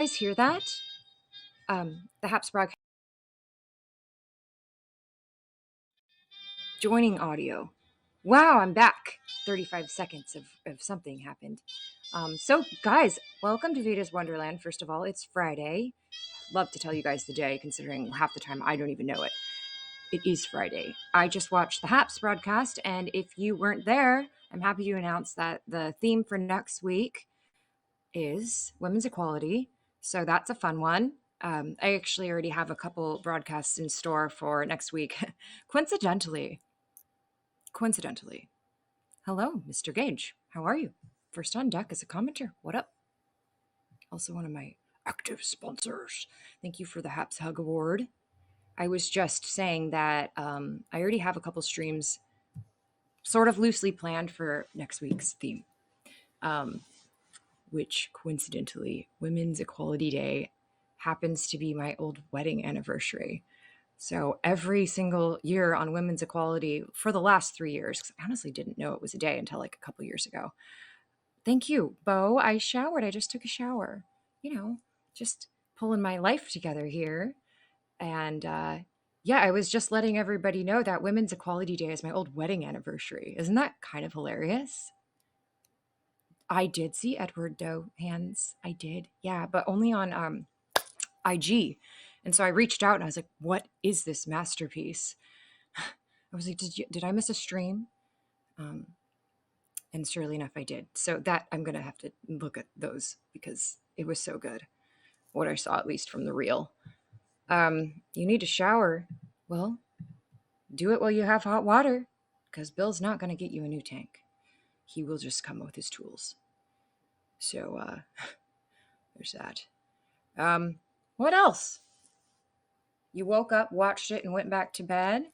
Guys hear that? The Haps broadcast joining audio. Wow, I'm back. 35 seconds of something happened. So, guys, welcome to Vada's Wonderland. First of all, it's Friday. Love to tell you guys the day, considering half the time I don't even know it. It is Friday. I just watched the Haps broadcast, and if you weren't there, I'm happy to announce that the theme for next week is women's equality. So that's a fun one. I actually already have a couple broadcasts in store for next week. Coincidentally, hello, Mr. Gage. How are you? First on deck as a commenter. What up? Also one of my active sponsors. Thank you for the Haps Hug Award. I was just saying that I already have a couple streams sort of loosely planned for next week's theme, which coincidentally, Women's Equality Day happens to be my old wedding anniversary. So every single year on Women's Equality for the last 3 years, because I honestly didn't know it was a day until like a couple years ago. Thank you, Bo. I showered. I just took a shower. Just pulling my life together here. And yeah, I was just letting everybody know that Women's Equality Day is my old wedding anniversary. Isn't that kind of hilarious? I did see Edward Doe hands. I did. Yeah, but only on IG. And so I reached out and I was like, what is this masterpiece? I was like, did I miss a stream? And surely enough, I did. So that I'm going to have to look at those because it was so good. What I saw, at least from the reel. You need to shower. Well, do it while you have hot water because Bill's not going to get you a new tank. He will just come with his tools. So there's that. What else? You woke up, watched it, and went back to bed?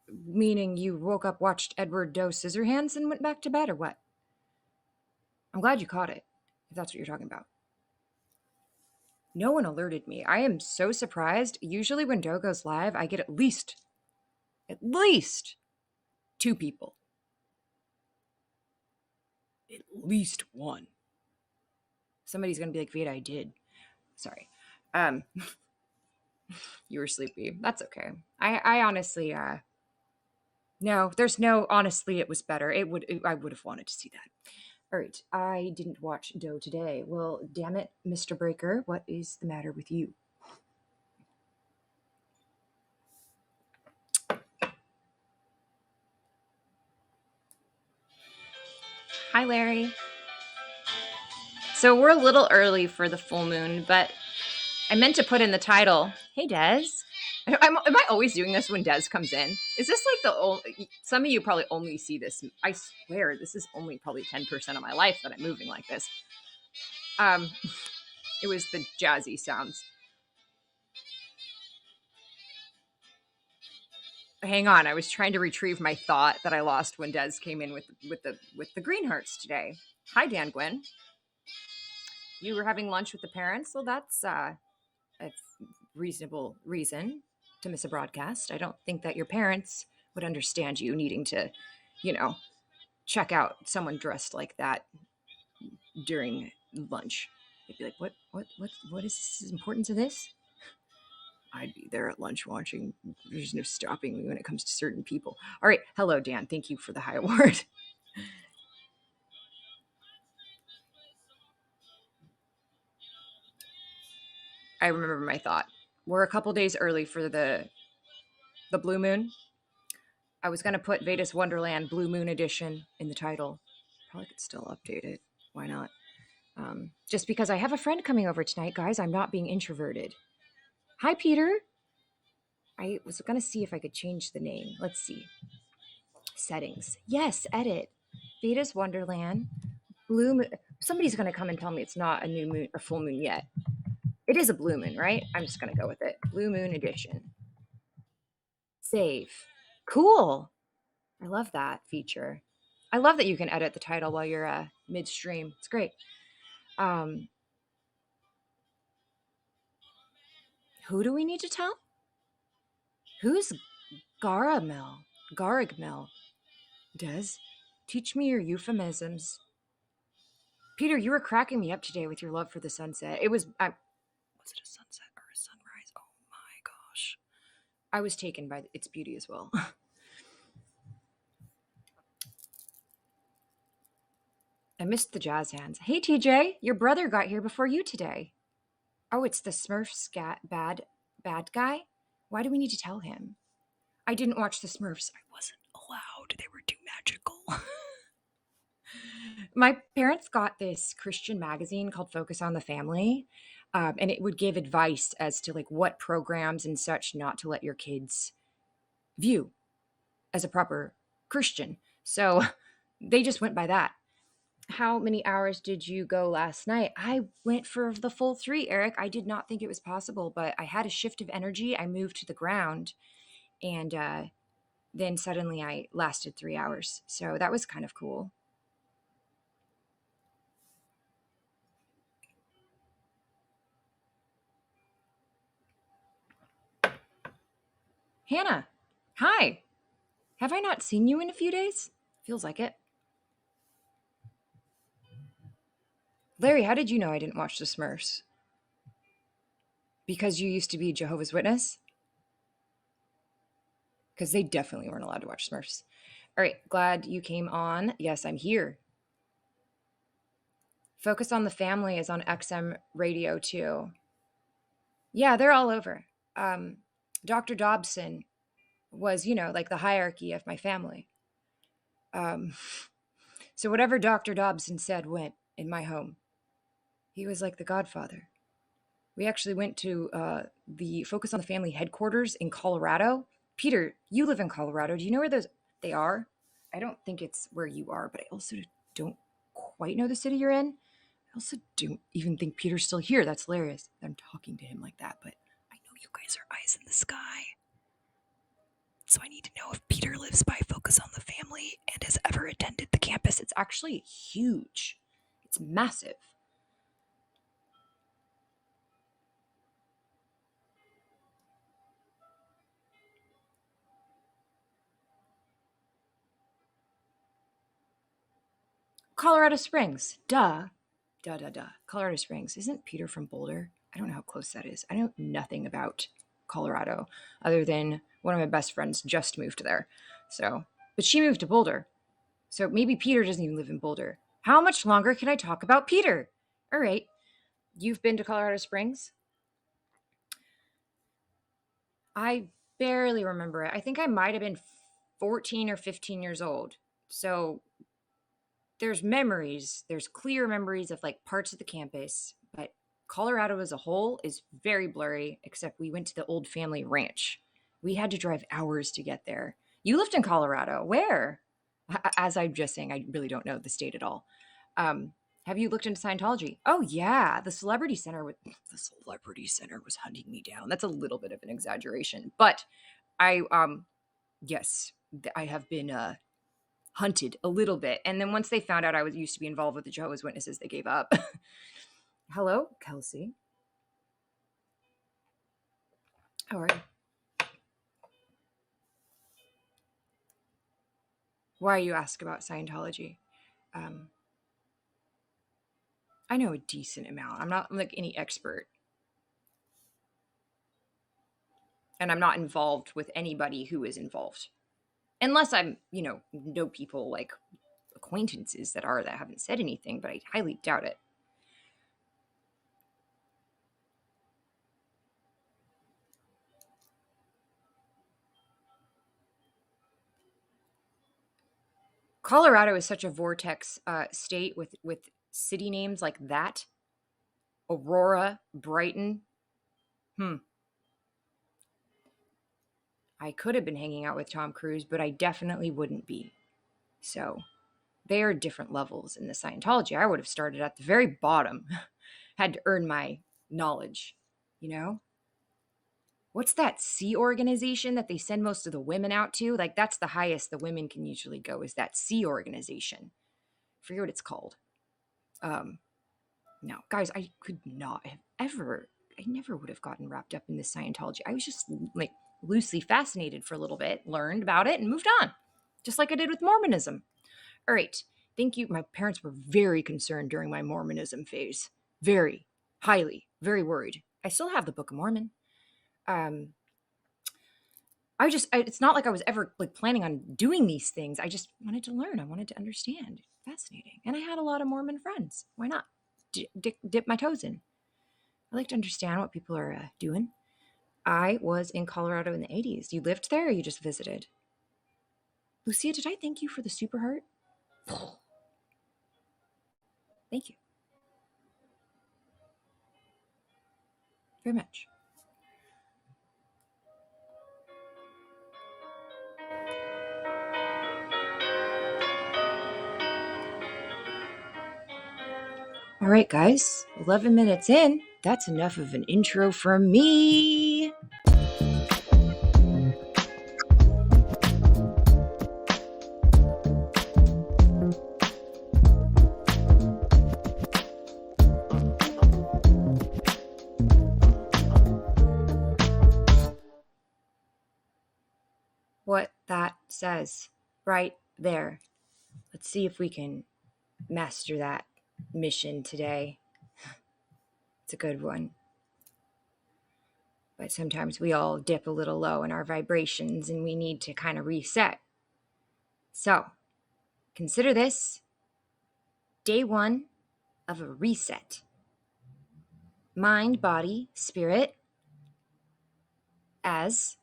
Meaning you woke up, watched Edward Doe Scissorhands, and went back to bed, or what? I'm glad you caught it, if that's what you're talking about. No one alerted me. I am so surprised. Usually when Doe goes live, I get at least 2 people. At least one. Somebody's going to be like, Vada, I did. Sorry. You were sleepy. That's okay. I honestly, no, there's no, honestly, it was better. I would have wanted to see that. All right. I didn't watch Doe today. Well, damn it, Mr. Breaker. What is the matter with you? Hi, Larry. So we're a little early for the full moon, but I meant to put in the title. Hey, Des. Am I always doing this when Des comes in? Is this like some of you probably only see this. I swear this is only probably 10% of my life that I'm moving like this. It was the jazzy sounds. Hang on, I was trying to retrieve my thought that I lost when Des came in with the green hearts today. Hi, Dan Gwyn. You were having lunch with the parents? Well, that's a reasonable reason to miss a broadcast. I don't think that your parents would understand you needing to, check out someone dressed like that during lunch. They'd be like, what is the importance of this? I'd be there at lunch watching. There's no stopping me when it comes to certain people. All right. Hello, Dan. Thank you for the high award. I remember my thought. We're a couple days early for the blue moon. I was going to put Vada's Wonderland Blue Moon Edition in the title. Probably could still update it. Why not? Just because I have a friend coming over tonight, guys. I'm not being introverted. Hi, Peter. I was going to see if I could change the name. Let's see. Settings. Yes, edit. Vada's Wonderland. Blue moon. Somebody's going to come and tell me it's not a new moon or full moon yet. It is a blue moon, right? I'm just going to go with it. Blue Moon Edition. Save. Cool. I love that feature. I love that you can edit the title while you're midstream. It's great. Who do we need to tell? Who's Garigmel? Des, teach me your euphemisms. Peter, you were cracking me up today with your love for the sunset. Was it a sunset or a sunrise? Oh my gosh. I was taken by its beauty as well. I missed the jazz hands. Hey, TJ, your brother got here before you today. Oh, it's the Smurfs bad guy? Why do we need to tell him? I didn't watch the Smurfs. I wasn't allowed. They were too magical. My parents got this Christian magazine called Focus on the Family, and it would give advice as to like what programs and such not to let your kids view as a proper Christian. So they just went by that. How many hours did you go last night? I went for the full 3, Eric. I did not think it was possible, but I had a shift of energy. I moved to the ground, and then suddenly I lasted 3 hours. So that was kind of cool. Hannah, hi. Have I not seen you in a few days? Feels like it. Larry, how did you know I didn't watch the Smurfs? Because you used to be Jehovah's Witness? Because they definitely weren't allowed to watch Smurfs. All right, glad you came on. Yes, I'm here. Focus on the Family is on XM radio too. Yeah, they're all over. Dr. Dobson was, like the hierarchy of my family. So whatever Dr. Dobson said went in my home. He was like the godfather. We actually went to the Focus on the Family headquarters in Colorado. Peter, you live in Colorado. Do you know where they are? I don't think it's where you are, but I also don't quite know the city you're in. I also don't even think Peter's still here. That's hilarious. I'm talking to him like that, but I know you guys are eyes in the sky. So I need to know if Peter lives by Focus on the Family and has ever attended the campus. It's actually huge. It's massive. Colorado Springs. Duh. Duh. Colorado Springs. Isn't Peter from Boulder? I don't know how close that is. I know nothing about Colorado other than one of my best friends just moved there. So, but she moved to Boulder. So maybe Peter doesn't even live in Boulder. How much longer can I talk about Peter? All right. You've been to Colorado Springs? I barely remember it. I think I might have been 14 or 15 years old. So there's memories, there's clear memories of like parts of the campus, but Colorado as a whole is very blurry, except we went to the old family ranch. We had to drive hours to get there. You lived in Colorado. Where? As I'm just saying, I really don't know the state at all. Have you looked into Scientology? Oh yeah, the Celebrity Center was hunting me down. That's a little bit of an exaggeration, but I yes, I have been hunted a little bit. And then once they found out I was used to be involved with the Jehovah's Witnesses, they gave up. Hello, Kelsey. How are you? Why you ask about Scientology? I know a decent amount. I'm not like any expert. And I'm not involved with anybody who is involved. Unless I'm, know people like acquaintances that haven't said anything, but I highly doubt it. Colorado is such a vortex state with city names like that. Aurora, Brighton. I could have been hanging out with Tom Cruise, but I definitely wouldn't be. So they are different levels in the Scientology. I would have started at the very bottom, had to earn my knowledge, What's that Sea organization that they send most of the women out to? Like, that's the highest the women can usually go, is that Sea organization. I forget what it's called. No, guys, I could not have I never would have gotten wrapped up in this Scientology. I was just like loosely fascinated for a little bit, learned about it, and moved on, just like I did with Mormonism. All right, Thank you. My parents were very concerned during my Mormonism phase. Very, highly, very worried. I still have the Book of Mormon. Um, it's not like I was ever like planning on doing these things. I just wanted to learn. I wanted to understand. Fascinating. And I had a lot of Mormon friends. Why not? Dip my toes in. I like to understand what people are doing. I was in Colorado in the 80s. You lived there or you just visited? Lucia, did I thank you for the super heart? Thank you. Very much. All right, guys, 11 minutes in. That's enough of an intro from me. What that says right there. Let's see if we can master that mission today. It's a good one. But sometimes we all dip a little low in our vibrations and we need to kind of reset. So, consider this day 1 of a reset. Mind, body, spirit, as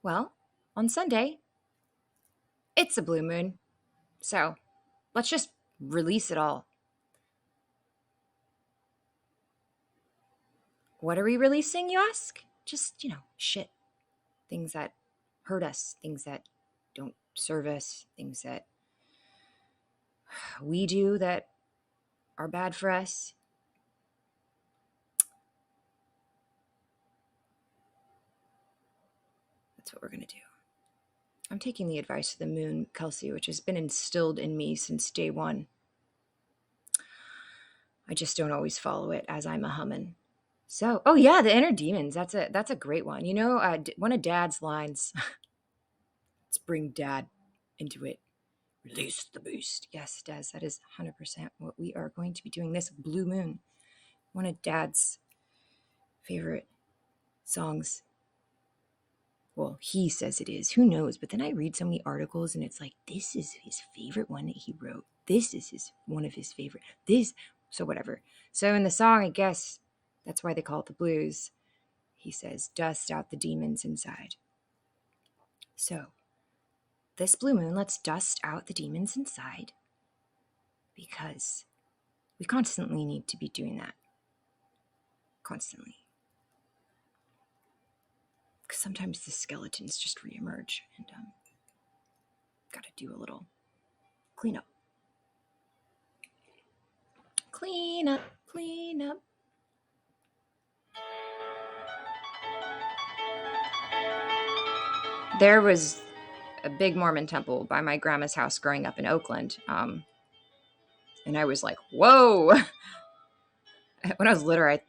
well, on Sunday, it's a blue moon. So, let's just release it all. What are we releasing, you ask? Just, shit. Things that hurt us, things that don't serve us, things that we do that are bad for us. That's what we're going to do. I'm taking the advice of the moon, Kelsey, which has been instilled in me since day 1. I just don't always follow it as I'm a hummin'. So, oh yeah, the inner demons. That's a great one. One of Dad's lines. Let's bring Dad into it. Release the beast. Yes, Des, that is 100% what we are going to be doing this blue moon. One of Dad's favorite songs. Well, he says it is. Who knows? But then I read so many articles and it's like, this is his favorite one that he wrote. This is one of his favorite. So whatever. So in the song, I guess that's why they call it the blues. He says, dust out the demons inside. So this blue moon, let's dust out the demons inside because we constantly need to be doing that. Constantly. Because sometimes the skeletons just reemerge and got to do a little cleanup. Clean up. There was a big Mormon temple by my grandma's house growing up in Oakland. And I was like, whoa. When I was litter, I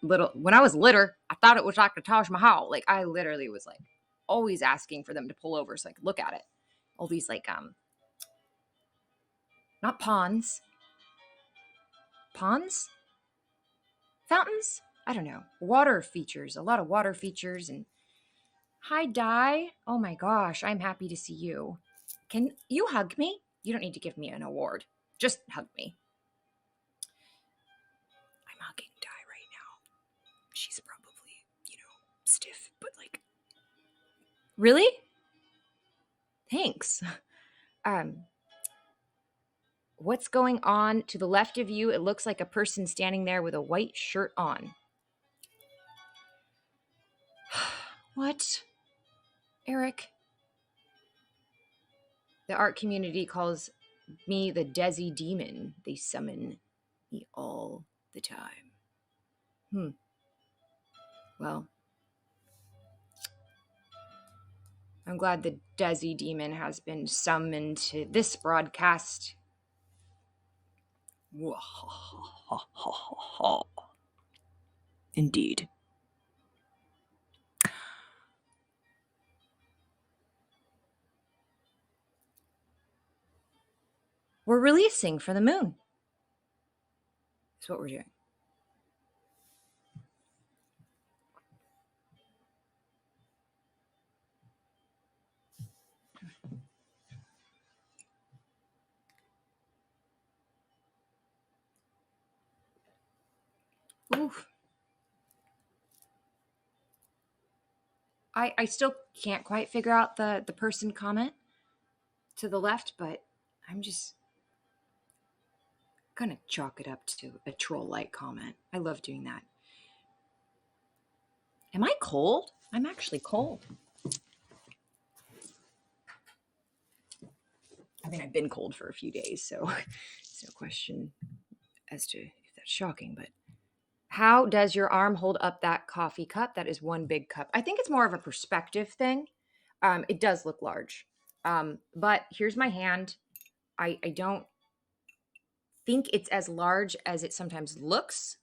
thought it was like the Taj Mahal. Like I literally was like always asking for them to pull over so I could look at it. All these like not ponds. Fountains? I don't know. Water features. A lot of water features. And hi, Di. Oh my gosh, I'm happy to see you. Can you hug me? You don't need to give me an award. Just hug me. I'm hugging Di right now. She's probably, stiff, but like... Really? Thanks. What's going on to the left of you? It looks like a person standing there with a white shirt on. What? Eric? The art community calls me the Desi demon. They summon me all the time. Well, I'm glad the Desi demon has been summoned to this broadcast. Indeed. We're releasing for the moon. That's what we're doing. Ooh. I still can't quite figure out the person comment to the left, but I'm just gonna chalk it up to a troll-like comment. I love doing that. Am I cold? I'm actually cold. I mean, I've been cold for a few days, so it's no question as to if that's shocking. But how does your arm hold up that coffee cup? That is one big cup. I think it's more of a perspective thing. It does look large. But here's my hand. I don't think it's as large as it sometimes looks.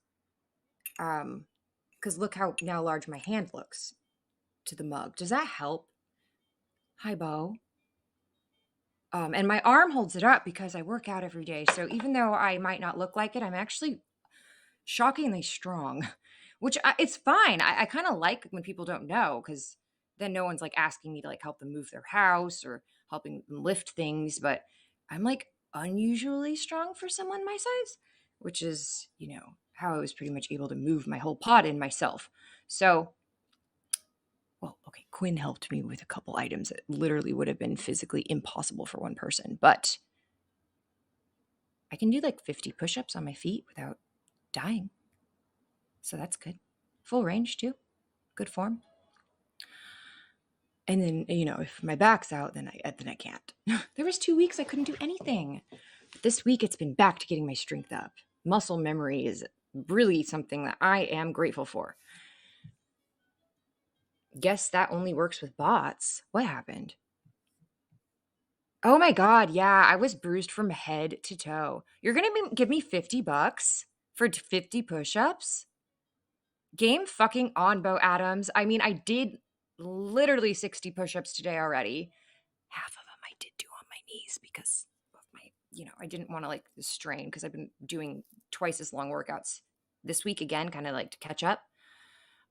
Because look how now large my hand looks to the mug. Does that help? Hi, Bo. And my arm holds it up because I work out every day. So even though I might not look like it, I'm actually shockingly strong, which it's fine. I kind of like when people don't know, because then no one's like asking me to like help them move their house or helping them lift things. But I'm like unusually strong for someone my size, which is, how I was pretty much able to move my whole pod in myself. So, well, okay, Quinn helped me with a couple items that literally would have been physically impossible for one person, but I can do like 50 push-ups on my feet without dying. So that's good. Full range too. Good form. And then, if my back's out, then I can't. There was 2 weeks I couldn't do anything. But this week it's been back to getting my strength up. Muscle memory is really something that I am grateful for. Guess that only works with bots. What happened? Oh my God. Yeah, I was bruised from head to toe. You're going to give me $50 for 50 push-ups? Game fucking on, Bo Adams. I mean, I did literally 60 push-ups today already. Half of them I did do on my knees because of my, I didn't want to like strain, because I've been doing twice as long workouts this week again, kind of like to catch up.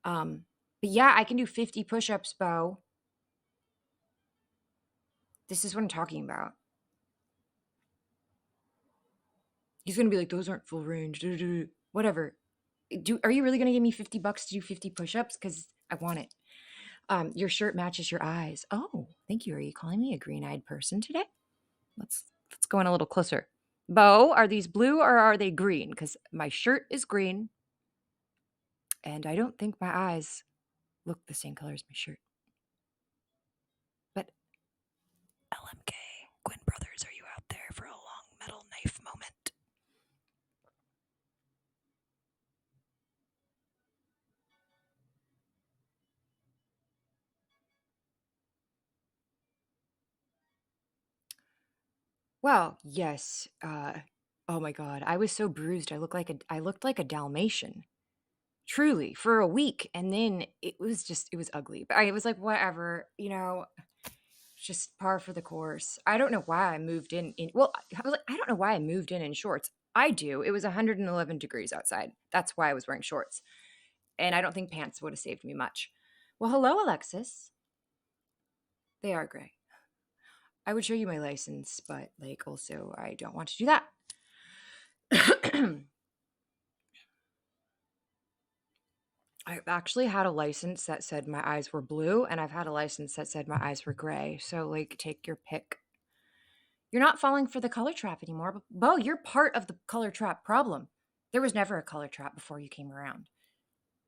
But yeah, I can do 50 push-ups, Bo. This is what I'm talking about. He's going to be like, those aren't full range. Whatever. Are you really going to give me $50 to do 50 push-ups? Because I want it. Your shirt matches your eyes. Oh, thank you. Are you calling me a green-eyed person today? Let's go in a little closer. Bo, are these blue or are they green? Because my shirt is green, and I don't think my eyes look the same color as my shirt. But LMK, Gwyn Brothers, are you out there for a long metal knife moment? Well, yes. Oh my God, I was so bruised. I looked like a Dalmatian, truly, for a week, and then it was ugly. But I was like, whatever, just par for the course. I don't know why I moved well, I was like, I don't know why I moved in shorts. I do. It was 111 degrees outside. That's why I was wearing shorts, and I don't think pants would have saved me much. Well, hello, Alexis. They are gray. I would show you my license, but like also I don't want to do that. I've actually had a license that said my eyes were blue, and I've had a license that said my eyes were gray. So like take your pick. You're not falling for the color trap anymore. But Bo, you're part of the color trap problem. There was never a color trap before you came around.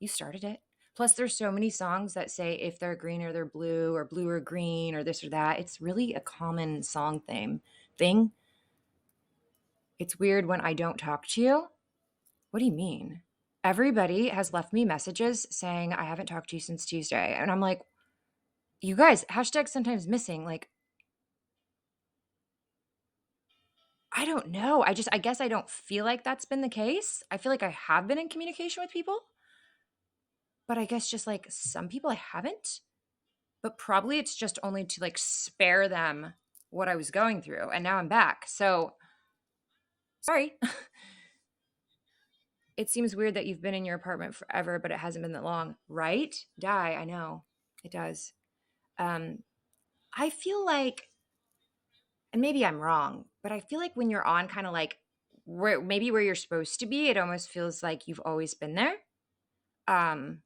You started it. Plus, there's so many songs that say if they're green or they're blue or green or this or that. It's really a common song thing. It's weird when I don't talk to you. What do you mean? Everybody has left me messages saying I haven't talked to you since Tuesday. And I'm like, you guys, hashtag sometimes missing. Like, I don't know. I guess I don't feel like that's been the case. I feel like I have been in communication with people, but I guess just like some people I haven't. But probably it's just only to like spare them what I was going through. And now I'm back. So Sorry. It seems weird that you've been in your apartment forever, but it hasn't been that long, right? Die, I know. It does. Um, I feel like, and maybe I'm wrong, but I feel like when you're on kind of like where you're supposed to be, it almost feels like you've always been there. Um,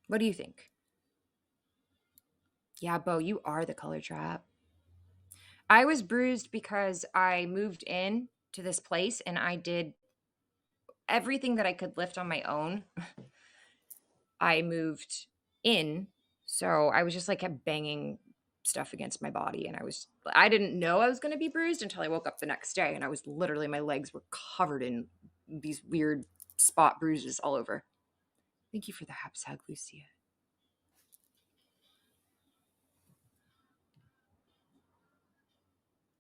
what do you think? Yeah, Bo, you are the color trap. I was bruised because I moved in to this place and I did everything that I could lift on my own. I moved in, so I was just like kept banging stuff against my body, and I didn't know I was going to be bruised until I woke up the next day, and I was literally my legs were covered in these weird spot bruises all over. Thank you for the haps hug, Lucia.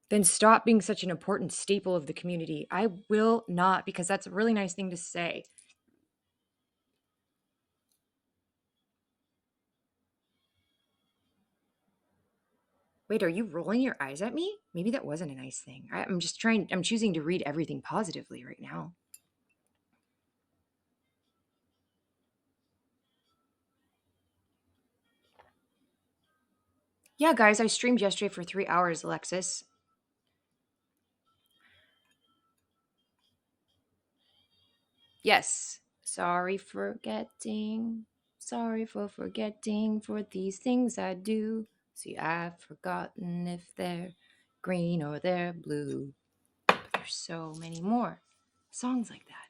Then stop being such an important staple of the community. I will not, because that's a really nice thing to say. Wait, are you rolling your eyes at me? Maybe that wasn't a nice thing. I'm choosing to read everything positively right now. Yeah, guys, I streamed yesterday for 3 hours, Alexis. Yes. Sorry for forgetting. Sorry for forgetting for these things I do. See, I've forgotten if they're green or they're blue. But there's so many more songs like that.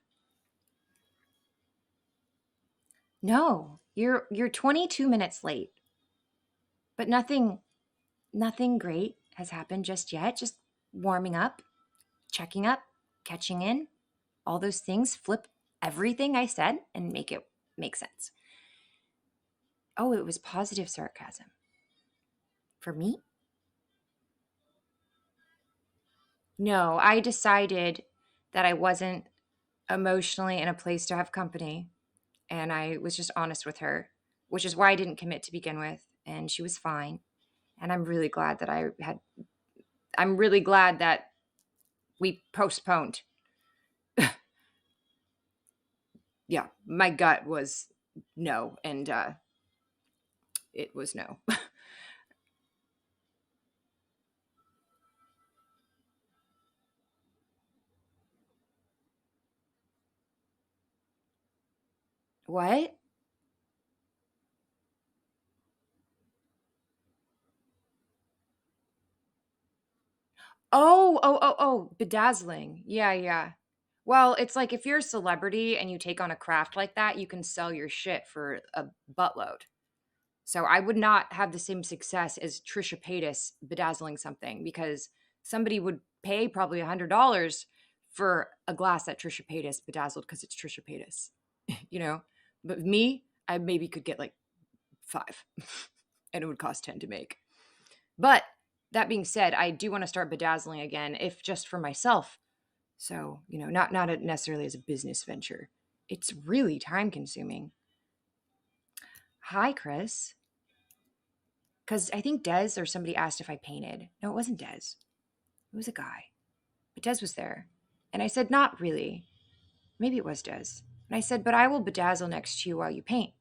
No, you're 22 minutes late. But nothing great has happened just yet. Just warming up, checking up, catching in, all those things. Flip everything I said and make it make sense. Oh, it was positive sarcasm. For me? No, I decided that I wasn't emotionally in a place to have company. And I was just honest with her, which is why I didn't commit to begin with. And she was fine. And I'm really glad that we postponed. Yeah, my gut was no. And it was no. What? Bedazzling. Yeah, yeah. Well, it's like if you're a celebrity and you take on a craft like that, you can sell your shit for a buttload. So I would not have the same success as Trisha Paytas bedazzling something because somebody would pay probably $100 for a glass that Trisha Paytas bedazzled because it's Trisha Paytas, you know. But me, I maybe could get like 5, and it would cost 10 to make. But that being said, I do want to start bedazzling again, if just for myself. So not necessarily as a business venture. It's really time consuming. Hi, Chris. Because I think Des or somebody asked if I painted. No, it wasn't Des. It was a guy. But Des was there. And I said, not really. Maybe it was Des. And I said, but I will bedazzle next to you while you paint.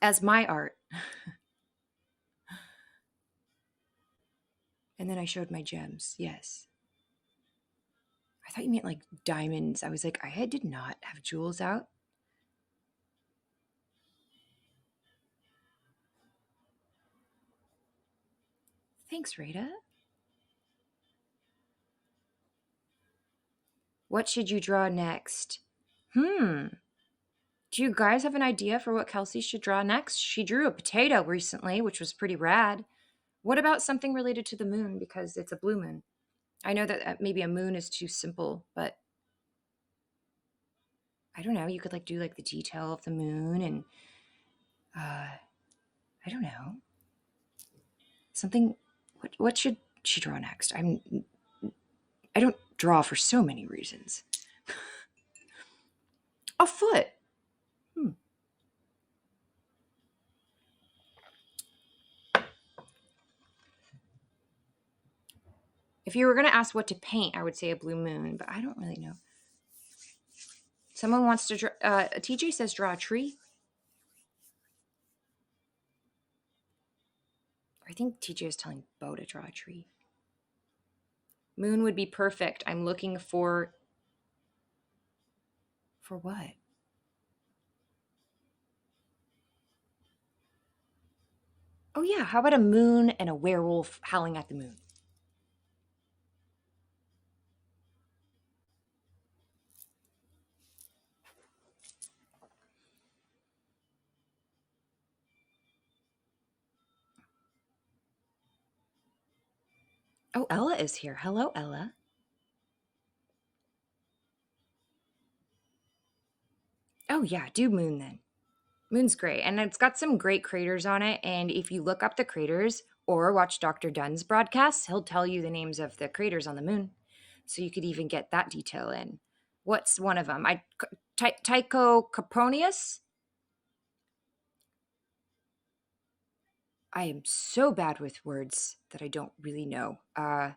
As my art. And then I showed my gems. Yes. I thought you meant like diamonds. I was like, I did not have jewels out. Thanks, Rita. What should you draw next? Do you guys have an idea for what Kelsey should draw next? She drew a potato recently, which was pretty rad. What about something related to the moon because it's a blue moon? I know that maybe a moon is too simple, but I don't know. You could like do like the detail of the moon and I don't know. Something what should she draw next? I don't draw for so many reasons. A foot. Hmm. If you were going to ask what to paint, I would say a blue moon, but I don't really know. Someone wants to draw, TJ says draw a tree. I think TJ is telling Bo to draw a tree. Moon would be perfect. I'm looking for what? Oh yeah, how about a moon and a werewolf howling at the moon? Oh, Ella is here. Hello, Ella. Oh yeah, do moon then. Moon's great. And it's got some great craters on it. And if you look up the craters or watch Dr. Dunn's broadcasts, he'll tell you the names of the craters on the moon. So you could even get that detail in. What's one of them? Tycho Capronius? I am so bad with words that I don't really know. I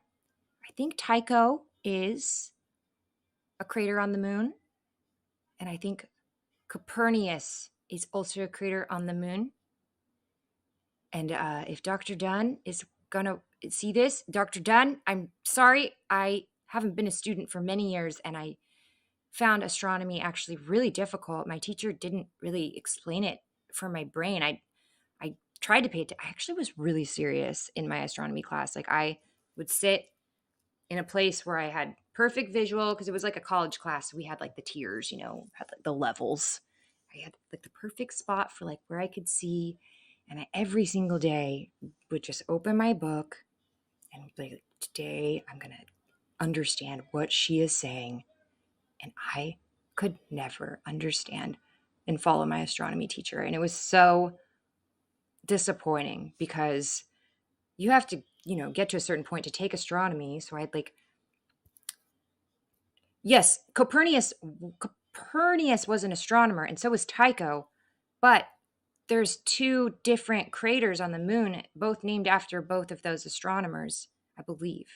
think Tycho is a crater on the moon. And I think Copernicus is also a crater on the moon. And if Dr. Dunn is going to see this, Dr. Dunn, I'm sorry. I haven't been a student for many years, and I found astronomy actually really difficult. My teacher didn't really explain it for my brain. I tried to pay it. I actually was really serious in my astronomy class. Like I would sit in a place where I had perfect visual because it was like a college class. So we had like the tiers, had like the levels. I had like the perfect spot for like where I could see. And I every single day would just open my book and be like, today I'm going to understand what she is saying. And I could never understand and follow my astronomy teacher. And it was so disappointing because you have to, get to a certain point to take astronomy. So I'd like, yes, Copernicus was an astronomer, and so was Tycho, but there's two different craters on the moon, both named after both of those astronomers, I believe.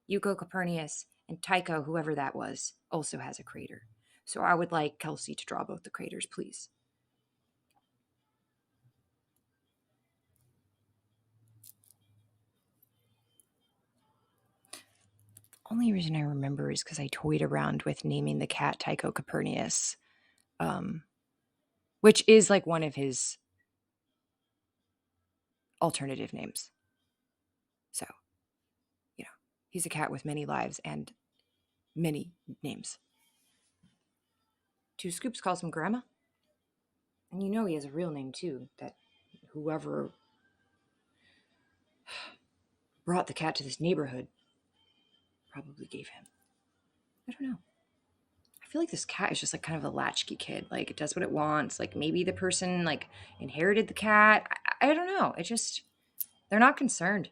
Tycho Copernicus and Tycho, whoever that was, also has a crater. So I would like Kelsey to draw both the craters, please. Only reason I remember is because I toyed around with naming the cat Tycho Copernicus, which is like one of his alternative names. So, he's a cat with many lives and many names. Two Scoops calls him Grandma. And he has a real name too, that whoever brought the cat to this neighborhood probably gave him. I don't know. I feel like this cat is just like kind of a latchkey kid. Like it does what it wants. Like maybe the person like inherited the cat. I don't know. They're not concerned.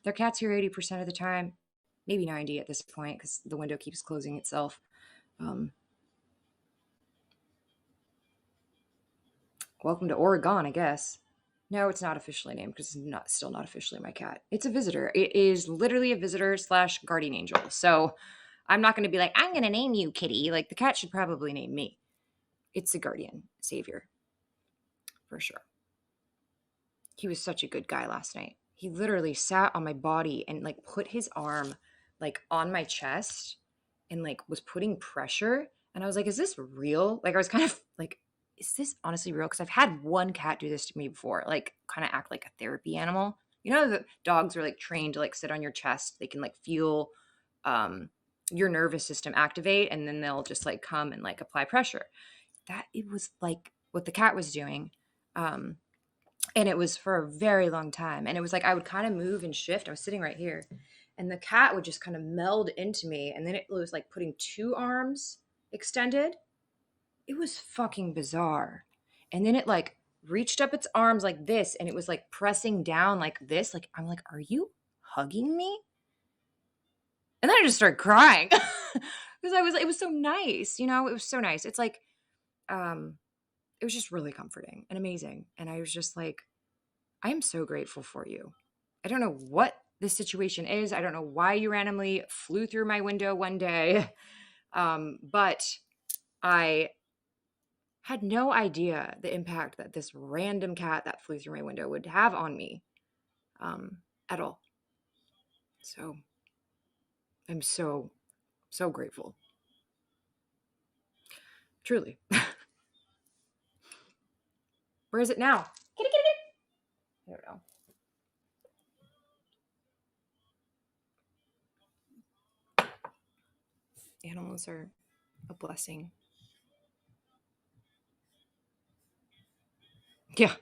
Their cat's here 80% of the time, maybe 90 at this point because the window keeps closing itself. Welcome to Oregon, I guess. No, it's not officially named because it's still not officially my cat. It's a visitor. It is literally a visitor / guardian angel. So I'm not going to be like, I'm going to name you Kitty. Like the cat should probably name me. It's a guardian savior for sure. He was such a good guy last night. He literally sat on my body and like put his arm like on my chest and like was putting pressure. And I was like, is this real? Like I was kind of like, is this honestly real? Because I've had one cat do this to me before, like kind of act like a therapy animal. The dogs are like trained to like sit on your chest. They can like feel your nervous system activate, and then they'll just like come and like apply pressure. That it was like what the cat was doing. And it was for a very long time. And it was like I would kind of move and shift. I was sitting right here. And the cat would just kind of meld into me. And then it was like putting two arms extended. It was fucking bizarre. And then it like reached up its arms like this and it was like pressing down like this. Like, I'm like, are you hugging me? And then I just started crying because it was so nice. It was so nice. It's like, it was just really comforting and amazing. And I was just like, I am so grateful for you. I don't know what this situation is. I don't know why you randomly flew through my window one day. But I had no idea the impact that this random cat that flew through my window would have on me at all. So I'm so, so grateful. Truly. Where is it now? Kitty, kitty, kitty. I don't know. Animals are a blessing. Yeah,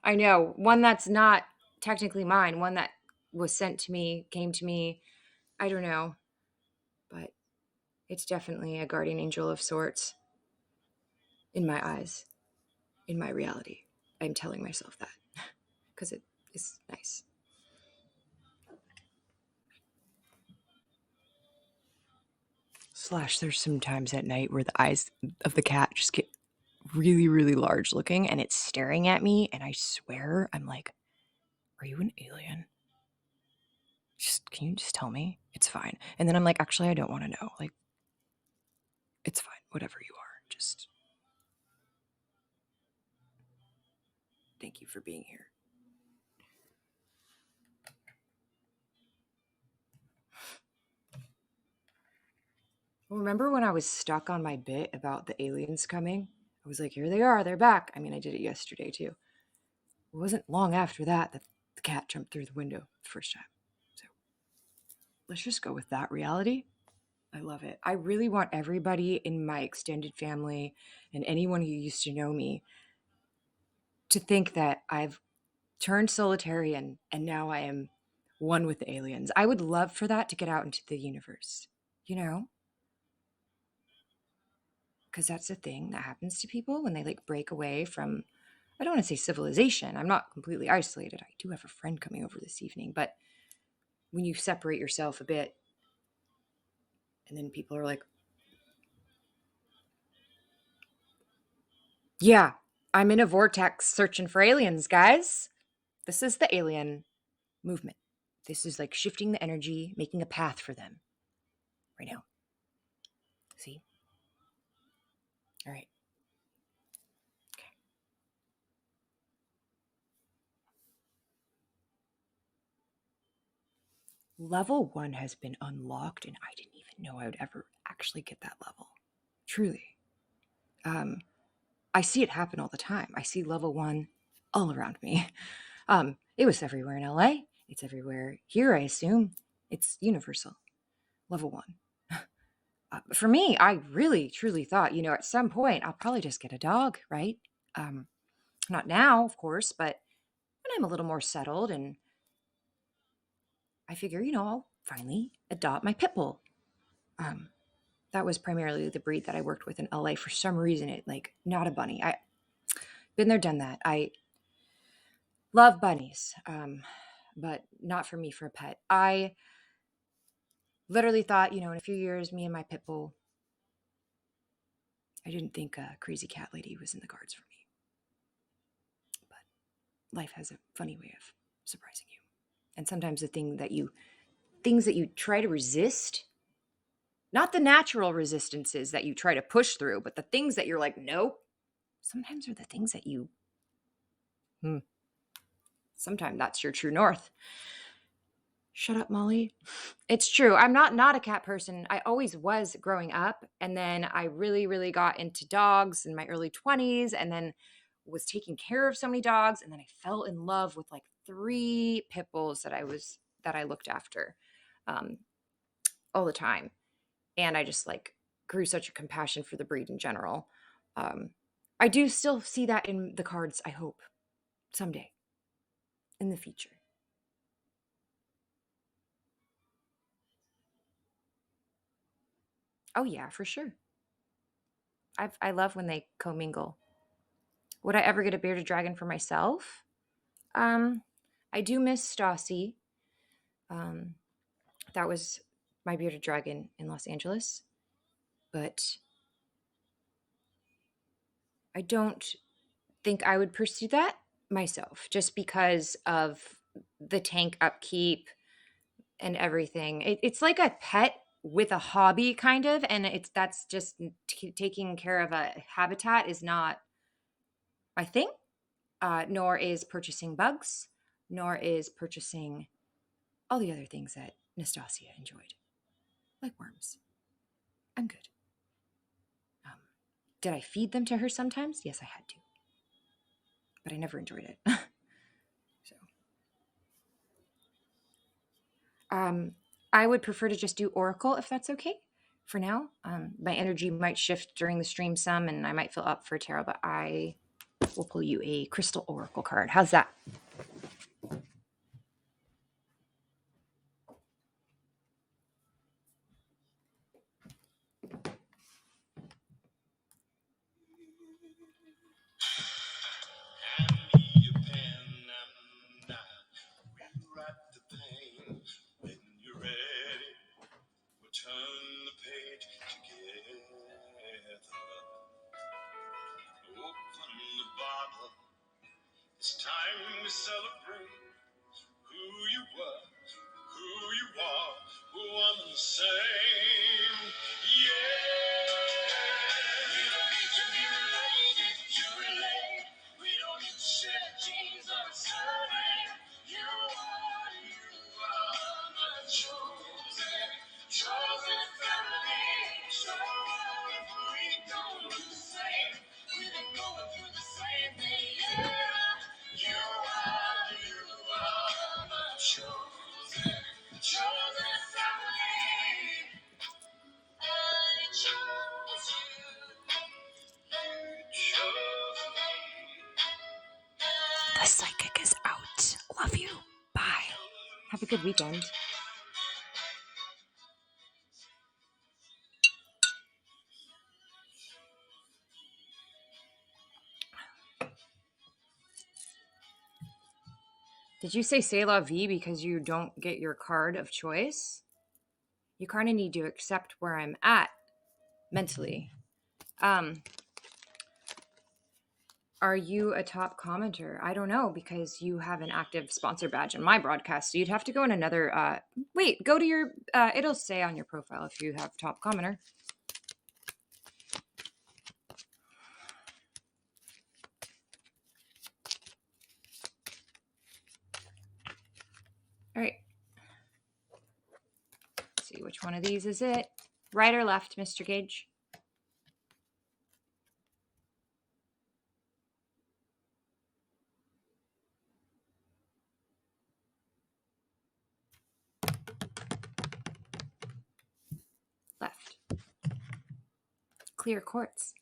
I know. One that's not technically mine, one that was sent to me, came to me. I don't know. But it's definitely a guardian angel of sorts in my eyes, in my reality. I'm telling myself that because it is nice. Slash, there's some times at night where the eyes of the cat just get really, really large looking and it's staring at me. And I swear, I'm like, are you an alien? Can you just tell me? It's fine. And then I'm like, actually, I don't want to know. Like, it's fine. Whatever you are. Just thank you for being here. Remember when I was stuck on my bit about the aliens coming? I was like, here they are. They're back. I mean, I did it yesterday too. It wasn't long after that that the cat jumped through the window the first time. So let's just go with that reality. I love it. I really want everybody in my extended family and anyone who used to know me to think that I've turned solitarian and now I am one with the aliens. I would love for that to get out into the universe, you know? Because that's a thing that happens to people when they like break away from, I don't want to say civilization. I'm not completely isolated. I do have a friend coming over this evening, but when you separate yourself a bit and then people are like, yeah, I'm in a vortex searching for aliens, guys. This is the alien movement. This is like shifting the energy, making a path for them right now. See? All right. Okay. Level 1 has been unlocked, and I didn't even know I would ever actually get that level. Truly. I see it happen all the time. I see level 1 all around me. It was everywhere in LA. It's everywhere here, I assume. It's universal. Level 1. For me, I really, truly thought, at some point, I'll probably just get a dog, right? Not now, of course, but when I'm a little more settled and I figure, I'll finally adopt my pit bull. That was primarily the breed that I worked with in LA. For some reason, not a bunny. I been there, done that. I love bunnies, but not for me for a pet. I literally thought, in a few years, me and my pit bull, I didn't think a crazy cat lady was in the cards for me. But life has a funny way of surprising you. And sometimes the things that you try to resist, not the natural resistances that you try to push through, but the things that you're like, nope, sometimes are the things that you, sometimes that's your true north. Shut up, Molly. It's true. I'm not a cat person. I always was growing up. And then I really, really got into dogs in my early 20s and then was taking care of so many dogs. And then I fell in love with like 3 pit bulls that I looked after all the time. And I just grew such a compassion for the breed in general. I do still see that in the cards, I hope, someday in the future. Oh yeah, for sure. I love when they commingle. Would I ever get a bearded dragon for myself? I do miss Stassi. That was my bearded dragon in Los Angeles. But I don't think I would pursue that myself just because of the tank upkeep. and everything. It's like a pet with a hobby, kind of, and that's just taking care of a habitat is not my thing. Nor is purchasing bugs, nor is purchasing all the other things that Nastasia enjoyed, like worms. I'm good. Um, did I feed them to her sometimes? Yes, I had to, but I never enjoyed it. So, I would prefer to just do Oracle if that's okay for now. My energy might shift during the stream some, and I might feel up for tarot, but I will pull you a crystal Oracle card. How's that? Turn the page together. Open the bottle. It's time to celebrate who you were, who you are, one and the same. Yeah. We don't need to be related to relate. We don't need to share genes or a surname. You are my chosen, chosen family. So if we don't look the same, we've been going through the same thing. Yeah, you are my chosen, chosen family. I chose you. You chose me. The psychic is out. Love you. Bye. Have a good weekend. Did you say c'est la vie because you don't get your card of choice? You kind of need to accept where I'm at mentally. Are you a top commenter? I don't know, because you have an active sponsor badge in my broadcast. So you'd have to go in another. Wait, go to your. It'll say on your profile if you have top commenter. All right. Let's see which one of these is it. Right or left, Mr. Gage? Left. Clear quartz.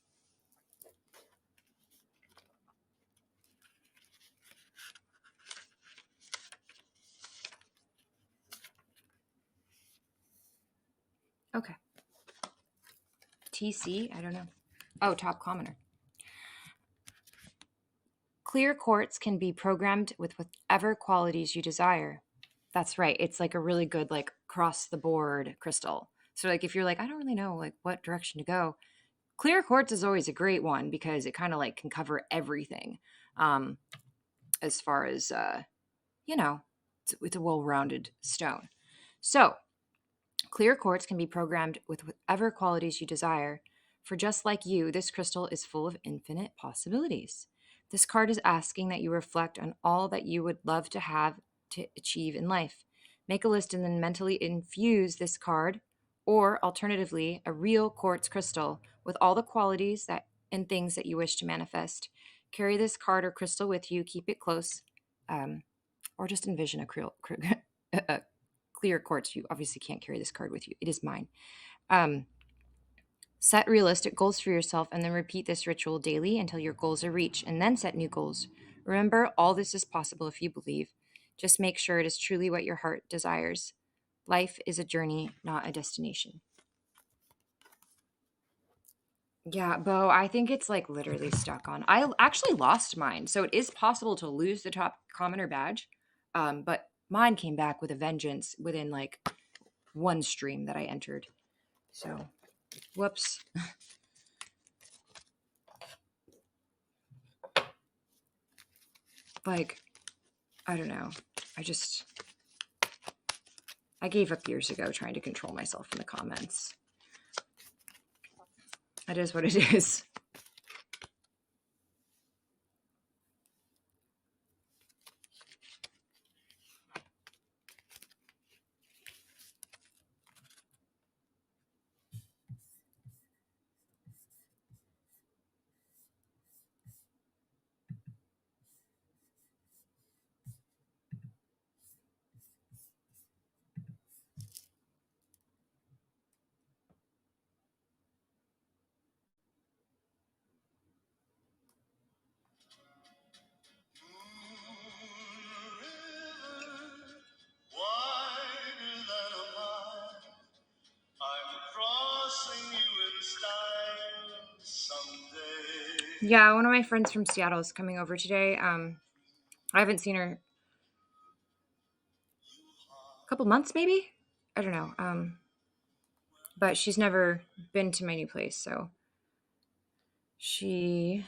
Okay. TC, I don't know. Oh, top commenter. Clear quartz can be programmed with whatever qualities you desire. That's right. It's like a really good, like, cross the board crystal. So like if you're like, I don't really know like what direction to go, clear quartz is always a great one because it kind of like can cover everything. As far as you know, it's a well-rounded stone. So clear quartz can be programmed with whatever qualities you desire. For just like you, this crystal is full of infinite possibilities. This card is asking that you reflect on all that you would love to have to achieve in life. Make a list and then mentally infuse this card, or alternatively, a real quartz crystal with all the qualities that and things that you wish to manifest. Carry this card or crystal with you, keep it close, or just envision a clear quartz. You obviously can't carry this card with you. It is mine. Set realistic goals for yourself and then repeat this ritual daily until your goals are reached, and then set new goals. Remember, all this is possible if you believe. Just make sure it is truly what your heart desires. Life is a journey, not a destination. Yeah, Bo, I think it's like literally stuck on. I actually lost mine, so it is possible to lose the top commenter badge, but mine came back with a vengeance within like one stream that I entered. So, whoops. Like, I don't know. I just I gave up years ago trying to control myself in the comments. That is what it is. Yeah, one of my friends from Seattle is coming over today. I haven't seen her a couple months, maybe. I don't know. But she's never been to my new place, so she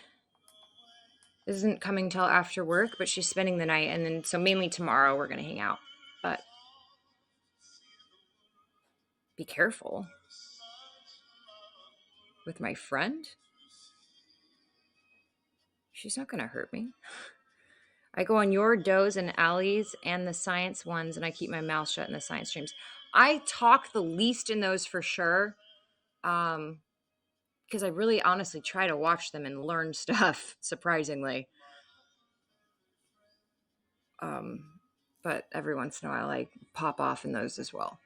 isn't coming till after work. But she's spending the night, and then so mainly tomorrow we're gonna hang out. But be careful with my friend. She's not gonna hurt me. I go on your does and alleys and the science ones, and I keep my mouth shut in the science streams. I talk the least in those for sure, because I really honestly try to watch them and learn stuff, surprisingly. But every once in a while, I pop off in those as well.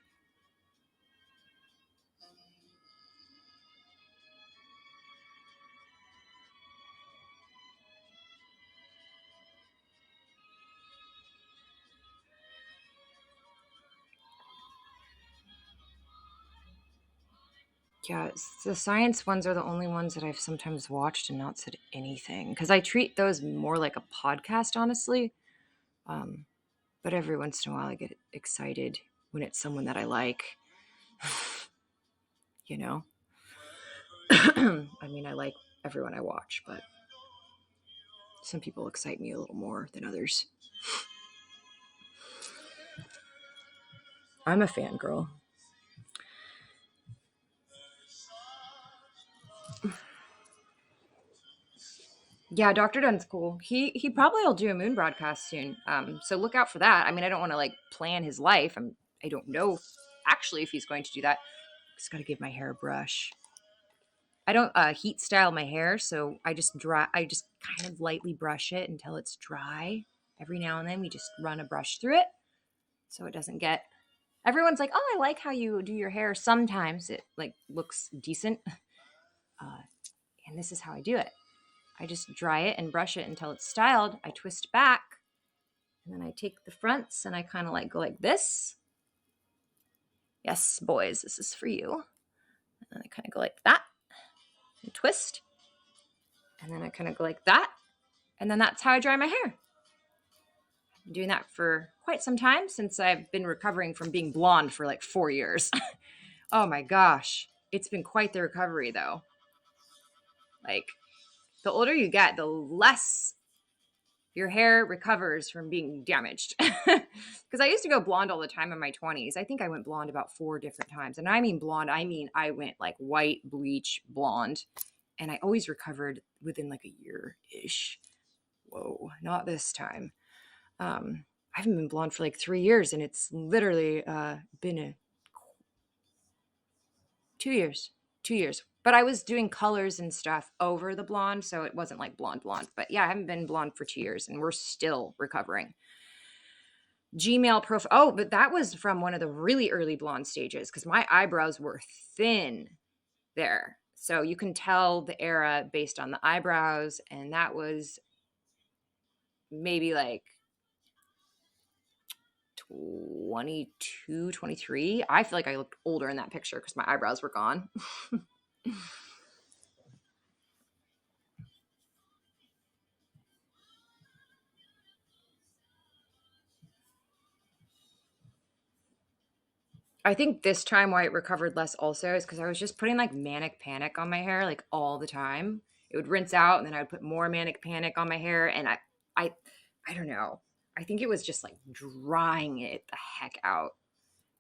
Yeah, the science ones are the only ones that I've sometimes watched and not said anything, because I treat those more like a podcast, honestly. But every once in a while, I get excited when it's someone that I like. You know? I mean, I like everyone I watch, but some people excite me a little more than others. I'm a fangirl. Yeah, Dr. Dunn's cool. He probably will do a moon broadcast soon. So look out for that. I mean, I don't want to like plan his life. I don't know actually if he's going to do that. Just got to give my hair a brush. I don't heat style my hair, so I just kind of lightly brush it until it's dry. Every now and then we just run a brush through it so it doesn't get. Everyone's like, "Oh, I like how you do your hair." Sometimes it like looks decent, and this is how I do it. I just dry it and brush it until it's styled. I twist back, and then I take the fronts and I kind of like go like this. Yes, boys, this is for you. And then I kind of go like that and twist. And then I kind of go like that. And then that's how I dry my hair. I've been doing that for quite some time since I've been recovering from being blonde for like 4 years. Oh my gosh. It's been quite the recovery though. Like the older you get, the less your hair recovers from being damaged. Because I used to go blonde all the time in my 20s. I think I went blonde about 4 different times. And I mean blonde, I mean I went like white, bleach, blonde. And I always recovered within like a year-ish. Whoa, not this time. I haven't been blonde for like 3 years, and it's literally been 2 years. 2 years. But I was doing colors and stuff over the blonde, so it wasn't like blonde. But yeah, I haven't been blonde for 2 years, and we're still recovering. Gmail profile. Oh, but that was from one of the really early blonde stages because my eyebrows were thin there. So you can tell the era based on the eyebrows, and that was maybe like 22, 23. I feel like I looked older in that picture because my eyebrows were gone. I think this time why it recovered less also is because I was just putting like manic panic on my hair like all the time. It would rinse out and then I would put more manic panic on my hair, and I don't know. I think it was just like drying it the heck out.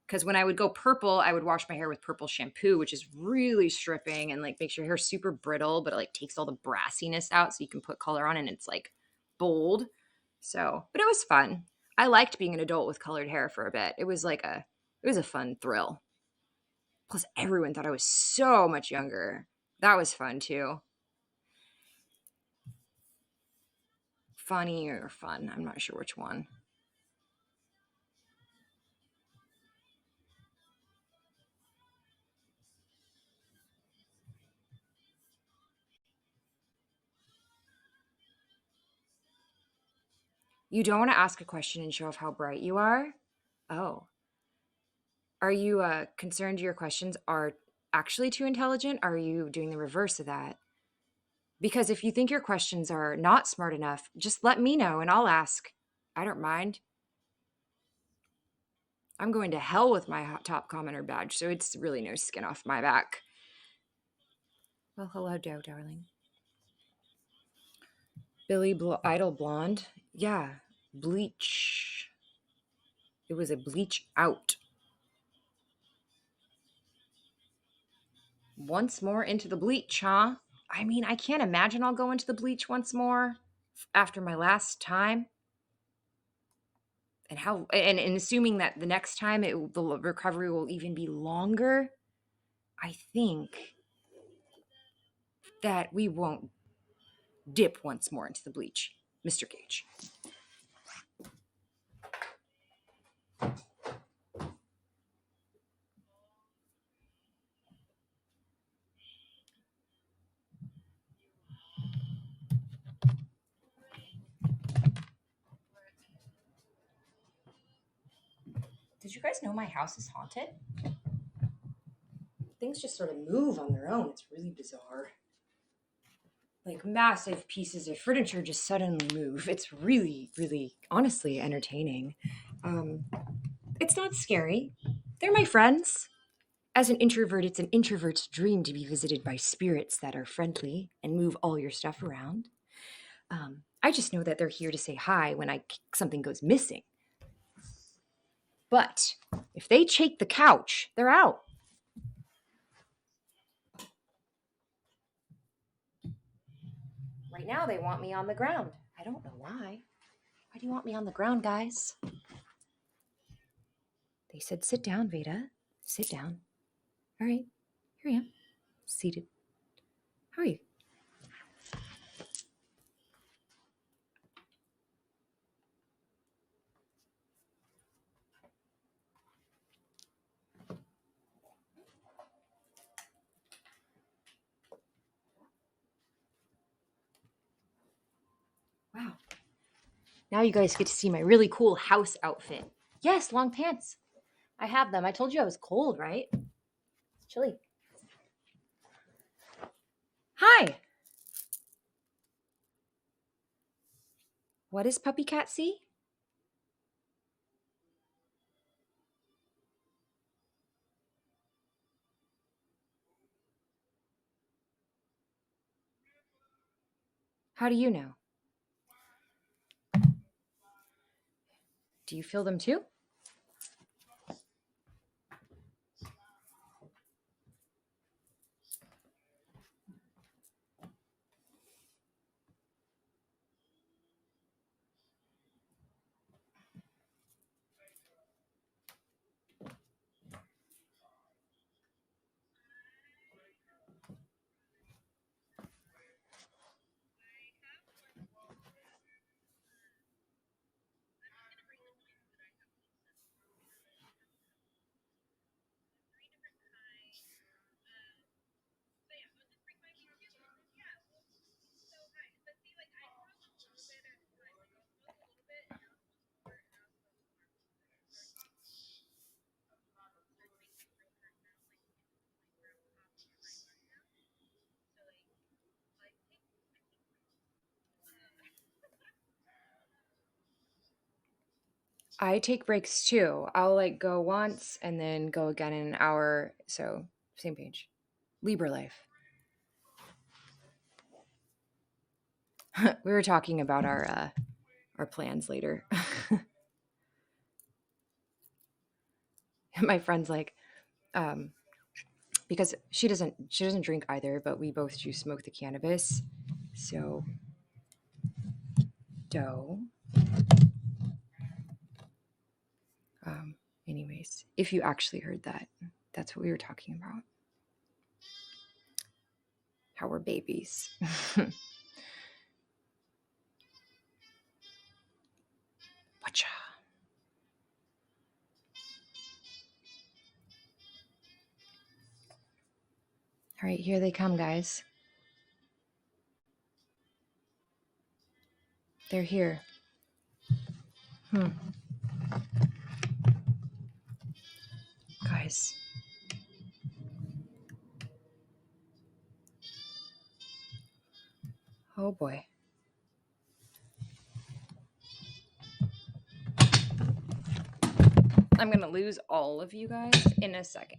Because when I would go purple, I would wash my hair with purple shampoo, which is really stripping and like makes your hair super brittle, but it like takes all the brassiness out so you can put color on and it's like bold. So, but it was fun. I liked being an adult with colored hair for a bit. It was a fun thrill. Plus, everyone thought I was so much younger. That was fun too. Funny or fun? I'm not sure which one. You don't want to ask a question and show off how bright you are? Oh. Are you concerned your questions are actually too intelligent? Or are you doing the reverse of that? Because if you think your questions are not smart enough, just let me know and I'll ask. I don't mind. I'm going to hell with my top commenter badge, so it's really no skin off my back. Well, hello, Doe, darling. Idol Blonde? Yeah, bleach. It was a bleach out. Once more into the bleach, huh? I mean, I can't imagine I'll go into the bleach once more after my last time. And and assuming that the next time the recovery will even be longer, I think that we won't dip once more into the bleach, Mr. Gage. Did you guys know my house is haunted? Things just sort of move on their own. It's really bizarre. Like massive pieces of furniture just suddenly move. It's really, really, honestly entertaining. Um, it's not scary. They're my friends. As an introvert, it's an introvert's dream to be visited by spirits that are friendly and move all your stuff around. I just know that they're here to say hi when something goes missing. But if they take the couch, they're out. Right now, they want me on the ground. I don't know why. Why do you want me on the ground, guys? They said, sit down, Vada. Sit down. All right, here I am, seated. How are you? Wow. Now you guys get to see my really cool house outfit. Yes, long pants. I have them. I told you I was cold, right? It's chilly. Hi. What does Puppy Cat see? How do you know? Do you feel them too? I take breaks too. I'll like go once and then go again in an hour. So, same page. Libra life. We were talking about our plans later. my friend's like, um, because she doesn't drink either, but we both do smoke the cannabis. So dough. Um, anyways, if you actually heard that, that's what we were talking about. How we're babies. Whatcha? All right, here they come, guys. They're here. Hmm. Guys. Oh boy. I'm going to lose all of you guys in a second.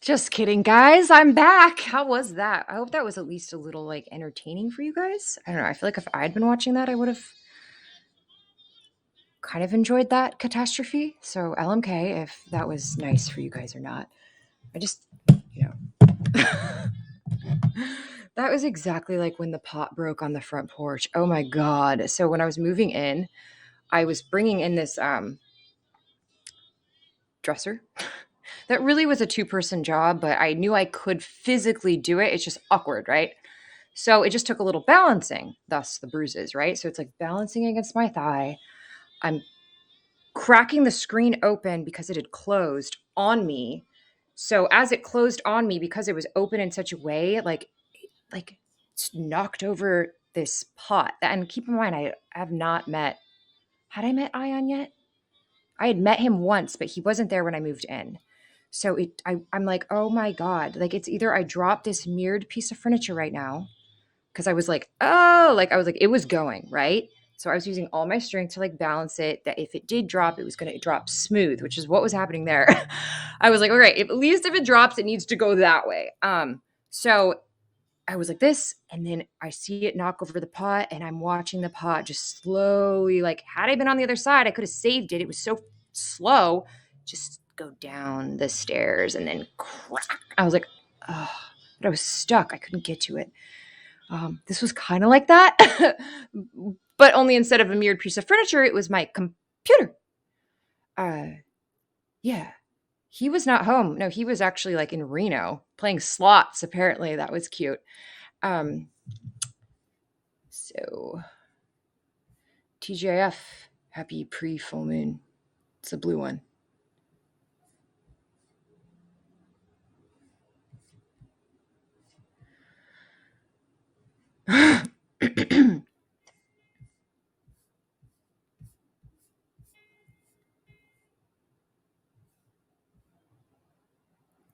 Just kidding, guys. I'm back. How was that? I hope that was at least a little like entertaining for you guys. I don't know. I feel like if I'd been watching that, I would have kind of enjoyed that catastrophe. So LMK, if that was nice for you guys or not. I just, you know. That was exactly like when the pot broke on the front porch. Oh my god. So when I was moving in, I was bringing in this dresser. That really was a two-person job, but I knew I could physically do it. It's just awkward, right? So it just took a little balancing, thus the bruises, right? So it's like balancing against my thigh. I'm cracking the screen open because it had closed on me. So as it closed on me, because it was open in such a way, like knocked over this pot. And keep in mind, I have not met. Had I met Ion yet? I had met him once, but he wasn't there when I moved in. So I'm like, oh my god! Like it's either I drop this mirrored piece of furniture right now, because I was like, oh, like I was like, it was going right. So I was using all my strength to like balance it. That if it did drop, it was going to drop smooth, which is what was happening there. I was like, okay, at least if it drops, it needs to go that way. So I was like this, and then I see it knock over the pot, and I'm watching the pot just slowly, like, had I been on the other side, I could have saved it. It was so slow, just go down the stairs and then crack. I was like, oh, but I was stuck. I couldn't get to it. This was kind of like that, but only instead of a mirrored piece of furniture, it was my computer. Uh, yeah. He was not home. No, he was actually like in Reno playing slots. Apparently, that was cute. Um, So, TGIF, happy pre full moon. It's a blue one.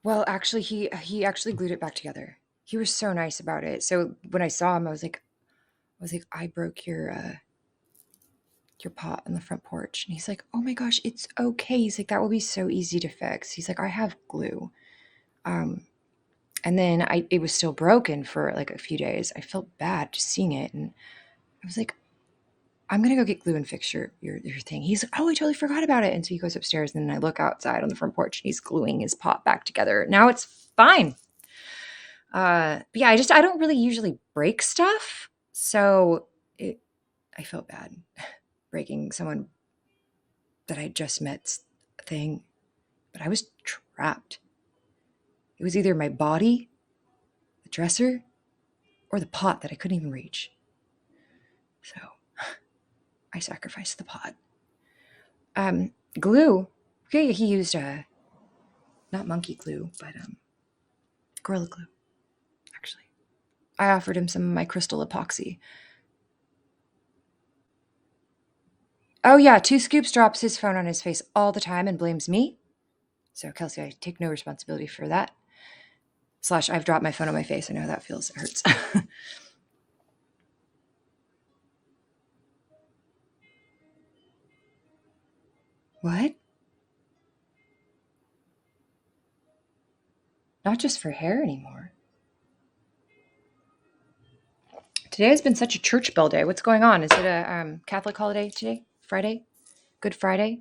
Well, actually, he actually glued it back together. He was so nice about it. So when I saw him, I was like, I broke your pot on the front porch, and he's like, oh my gosh, it's okay. He's like, that will be so easy to fix. He's like, I have glue. Um, and then it was still broken for like a few days. I felt bad just seeing it, and I was like, I'm gonna go get glue and fix your thing. He's like, oh, I totally forgot about it. And so he goes upstairs, and then I look outside on the front porch, and he's gluing his pot back together. Now it's fine. But yeah, I don't really usually break stuff, so I felt bad breaking someone that I just met thing, but I was trapped. It was either my body, the dresser, or the pot that I couldn't even reach. So I sacrificed the pot. Glue. Okay, he used not monkey glue, but gorilla glue. Actually, I offered him some of my crystal epoxy. Oh yeah, 2 Scoops drops his phone on his face all the time and blames me. So Kelsey, I take no responsibility for that. Slash, I've dropped my phone on my face. I know how that feels. It hurts. What? Not just for hair anymore. Today has been such a church bell day. What's going on? Is it a Catholic holiday today? Friday? Good Friday?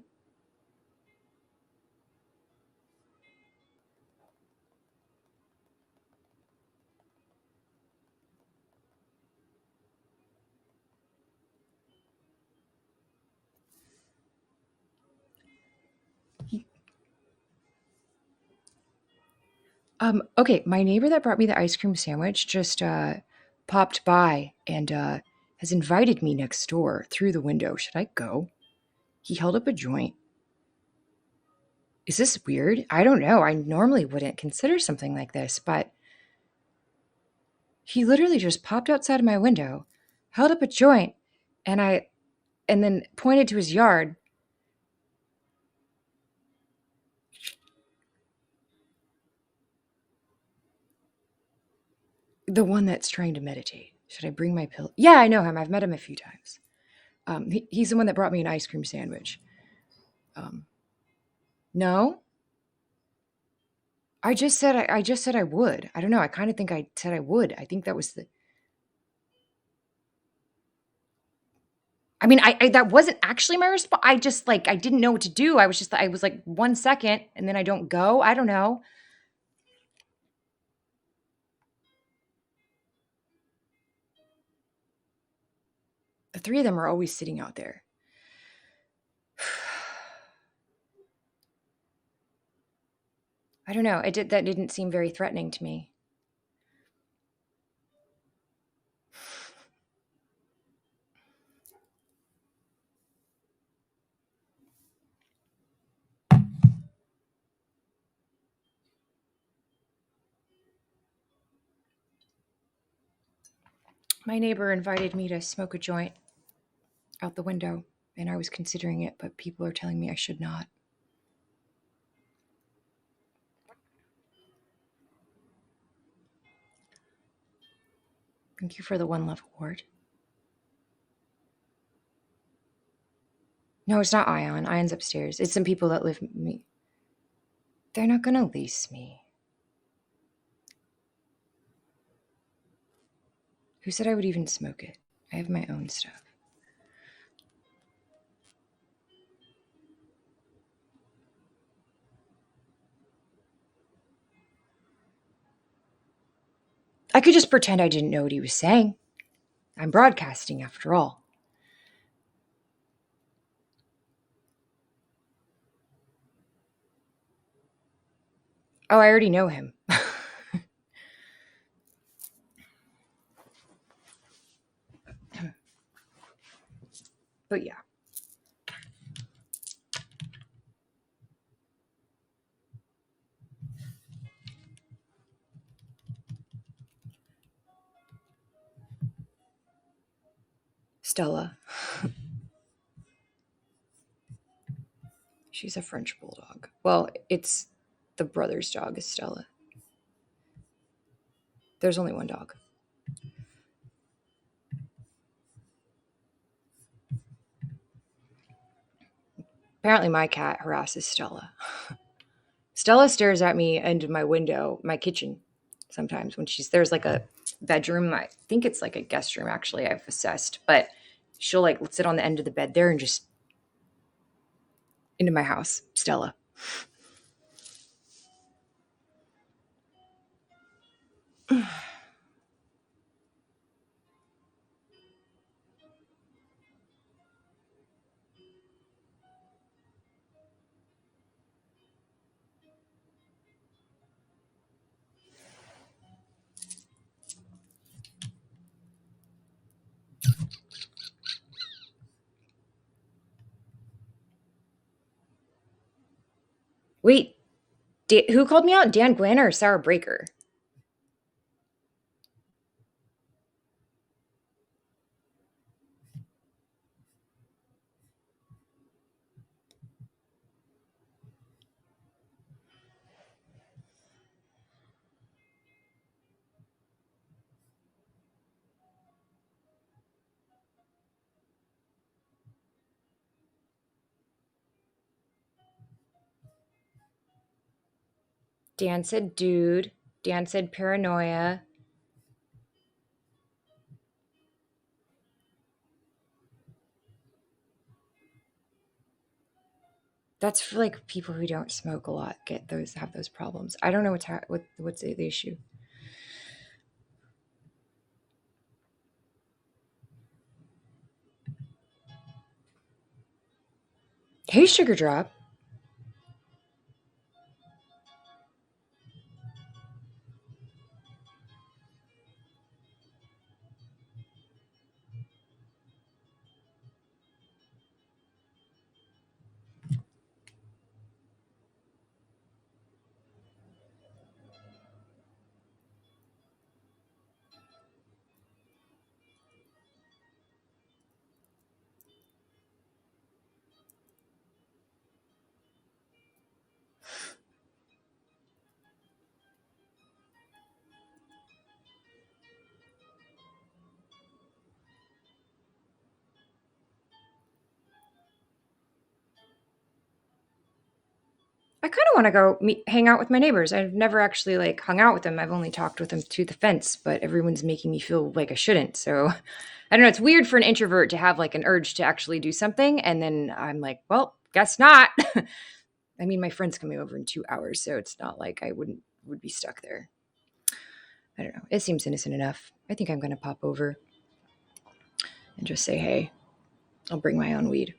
Okay, my neighbor that brought me the ice cream sandwich just popped by and has invited me next door through the window. Should I go? He held up a joint. Is this weird? I don't know. I normally wouldn't consider something like this, but he literally just popped outside of my window, held up a joint, and then pointed to his yard. The one that's trying to meditate. Should I bring my pill? Yeah, I know him. I've met him a few times. He's the one that brought me an ice cream sandwich. No, I just said I would. I don't know. I kind of think I said I would. I think that was the. I mean, I that wasn't actually my response. I just like I didn't know what to do. I was like 1 second, and then I don't go. I don't know. The three of them are always sitting out there. I don't know. That didn't seem very threatening to me. My neighbor invited me to smoke a joint out the window, and I was considering it, but people are telling me I should not. Thank you for the One Love Award. No, it's not Ion. Ion's upstairs. It's some people that live with me. They're not gonna lease me. Who said I would even smoke it? I have my own stuff. I could just pretend I didn't know what he was saying. I'm broadcasting after all. Oh, I already know him. But yeah. Stella. She's a French bulldog. Well, it's the brother's dog is Stella. There's only one dog. Apparently my cat harasses Stella. Stella stares at me into my window, my kitchen, sometimes when there's like a bedroom. I think it's like a guest room, actually, I've assessed, but she'll like sit on the end of the bed there and just into my house. Stella. Wait, who called me out? Dan Glenn or Sarah Breaker? Dan said dude. Dan said paranoia. That's for like people who don't smoke a lot have those problems. I don't know what's the issue. Hey, Sugar Drop. I kind of want to go hang out with my neighbors. I've never actually like hung out with them. I've only talked with them through the fence, but everyone's making me feel like I shouldn't. So I don't know. It's weird for an introvert to have like an urge to actually do something. And then I'm like, well, guess not. I mean, my friend's coming over in 2 hours, so it's not like I would be stuck there. I don't know. It seems innocent enough. I think I'm going to pop over and just say, hey, I'll bring my own weed.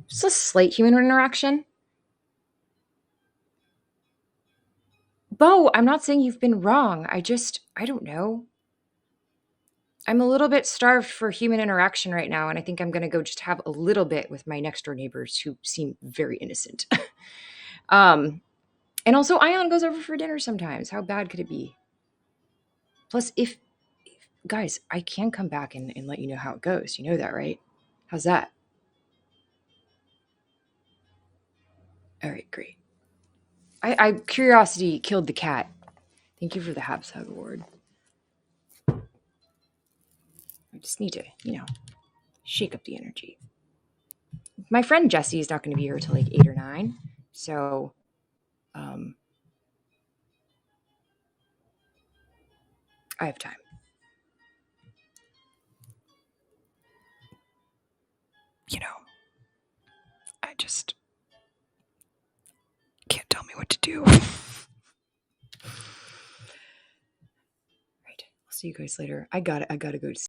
Just a slight human interaction. Bo, I'm not saying you've been wrong. I don't know. I'm a little bit starved for human interaction right now, and I think I'm going to go just have a little bit with my next door neighbors who seem very innocent. um, and also, Ion goes over for dinner sometimes. How bad could it be? Plus, if guys, I can come back and let you know how it goes. You know that, right? How's that? All right, great. I curiosity killed the cat. Thank you for the Habsag award. I just need to, shake up the energy. My friend Jesse is not going to be here till like 8 or 9, so I have time. I just can't tell me what to do. Right. I'll see you guys later. I gotta go to